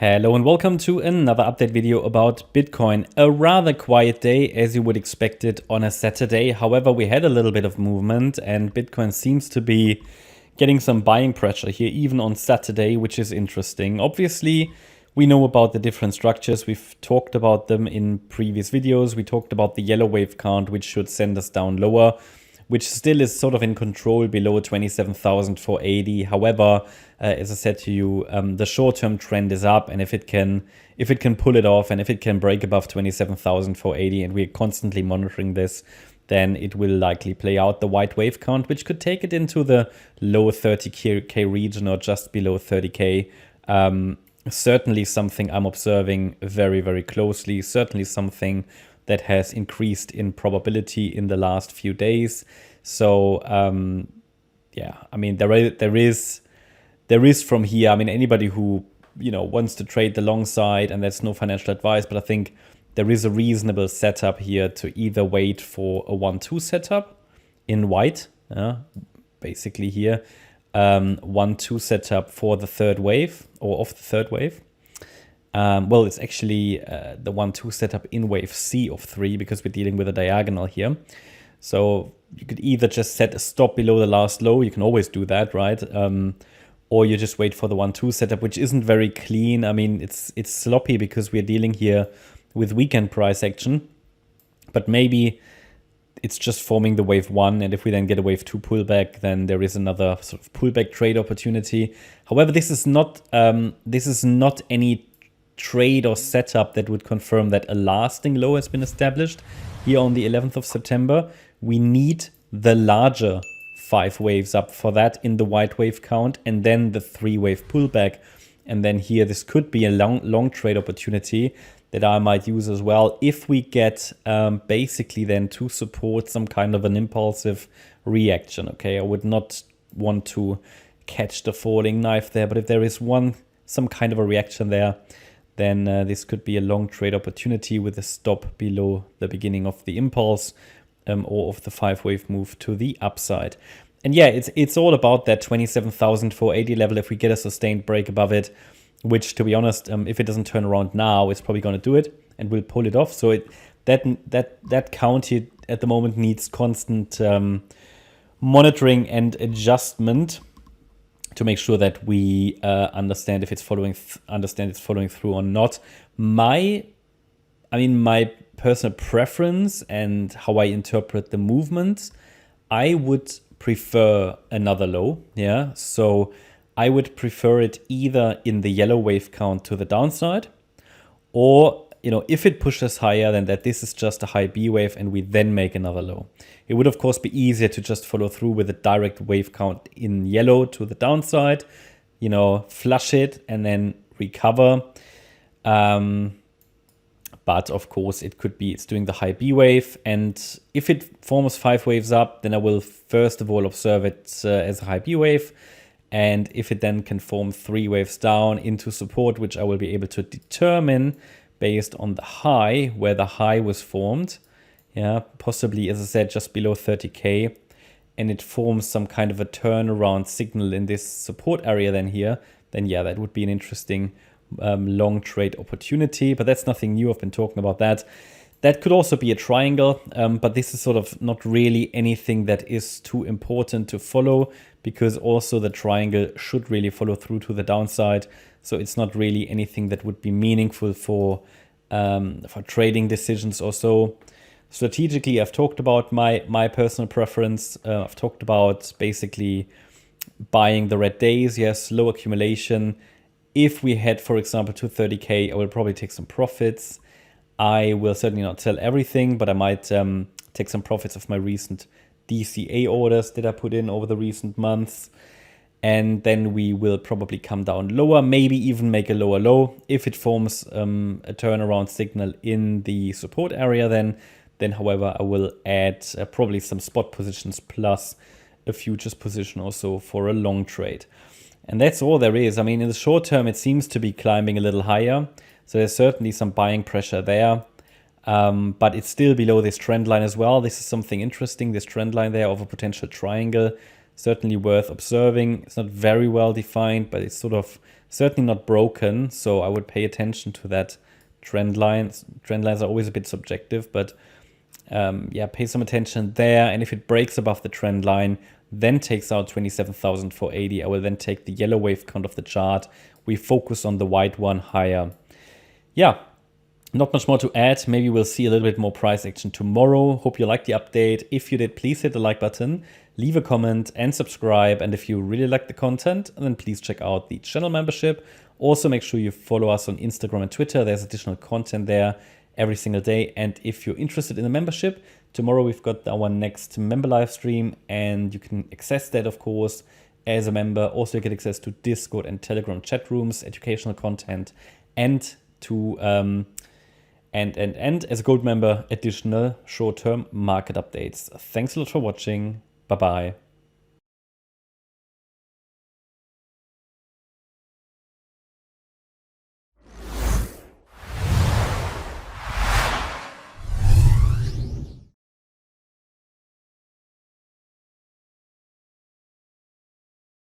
Hello and welcome to another update video about Bitcoin. A rather quiet day as you would expect it on a Saturday. However, we had a little bit of movement and Bitcoin seems to be getting some buying pressure here even on Saturday, which is interesting. Obviously, we know about the different structures. We've talked about them in previous videos. We talked about the yellow wave count, which should send us down lower, which still is sort of in control below 27,480. However, as I said to you, the short-term trend is up, and if it can pull it off, and if it can break above 27,480, and we're constantly monitoring this, then it will likely play out the white wave count, which could take it into the low 30k region or just below 30k. Certainly something I'm observing very, very closely. Certainly something that has increased in probability in the last few days. So yeah, I mean there is from here. I mean, anybody who wants to trade the long side, and that's no financial advice, but I think there is a reasonable setup here to either wait for a 1-2 setup in white, basically here 1-2 setup for the third wave or of the third wave. Well, it's actually the 1-2 setup in wave C of 3 because we're dealing with a diagonal here. So you could either just set a stop below the last low. You can always do that, right? Or you just wait for the 1-2 setup, which isn't very clean. I mean, it's sloppy because we're dealing here with weekend price action. But maybe it's just forming the wave 1. And if we then get a wave 2 pullback, then there is another sort of pullback trade opportunity. However, this is not any trade or setup that would confirm that a lasting low has been established here on the 11th of September. We need the larger 5 waves up for that in the white wave count, and then the 3-wave pullback. And then here, this could be a long trade opportunity that I might use as well if we get basically then to support some kind of an impulsive reaction. Okay, I would not want to catch the falling knife there, but if there is some kind of a reaction there, then this could be a long trade opportunity with a stop below the beginning of the impulse or of the 5-wave move to the upside. And yeah, it's all about that 27,480 level. If we get a sustained break above it, which, to be honest, if it doesn't turn around now, it's probably going to do it and we'll pull it off. So that count here at the moment needs constant monitoring and adjustment to make sure that we understand if it's following through or not. My personal preference and how I interpret the movements, I would prefer another low. Yeah, so I would prefer it either in the yellow wave count to the downside, or if it pushes higher, then that this is just a high B wave and we then make another low. It would, of course, be easier to just follow through with a direct wave count in yellow to the downside, flush it and then recover. But of course, it's doing the high B wave. And if it forms 5 waves up, then I will first of all observe it as a high B wave. And if it then can form 3 waves down into support, which I will be able to determine based on the high, where the high was formed, possibly, as I said, just below 30k, and it forms some kind of a turnaround signal in this support area then yeah, that would be an interesting long trade opportunity. But that's nothing new. I've been talking about that. That could also be a triangle, but this is sort of not really anything that is too important to follow, because also the triangle should really follow through to the downside. So it's not really anything that would be meaningful for trading decisions or so. Strategically, I've talked about my personal preference. I've talked about basically buying the red days. Yes, low accumulation. If we head, for example, to 30k, I will probably take some profits. I will certainly not sell everything, but I might take some profits of my recent DCA orders that I put in over the recent months. And then we will probably come down lower, maybe even make a lower low. If it forms a turnaround signal in the support area, then however, I will add probably some spot positions plus a futures position also for a long trade. And that's all there is. I mean, in the short term, it seems to be climbing a little higher. So there's certainly some buying pressure there. But it's still below this trend line as well. This is something interesting, this trend line there of a potential triangle. Certainly worth observing. It's not very well defined, but it's sort of certainly not broken. So I would pay attention to that trend lines. Trend lines are always a bit subjective, but yeah, pay some attention there. And if it breaks above the trend line, then takes out 27,480, I will then take the yellow wave count of the chart. We focus on the white one higher. Yeah, not much more to add. Maybe we'll see a little bit more price action tomorrow. Hope you liked the update. If you did, please hit the like button, leave a comment and subscribe. And if you really like the content, then please check out the channel membership. Also, make sure you follow us on Instagram and Twitter. There's additional content there every single day. And if you're interested in the membership, tomorrow we've got our next member live stream, and you can access that, of course, as a member. Also, you get access to Discord and Telegram chat rooms, educational content, and to and as a gold member, additional short-term market updates. Thanks a lot for watching. Bye-bye.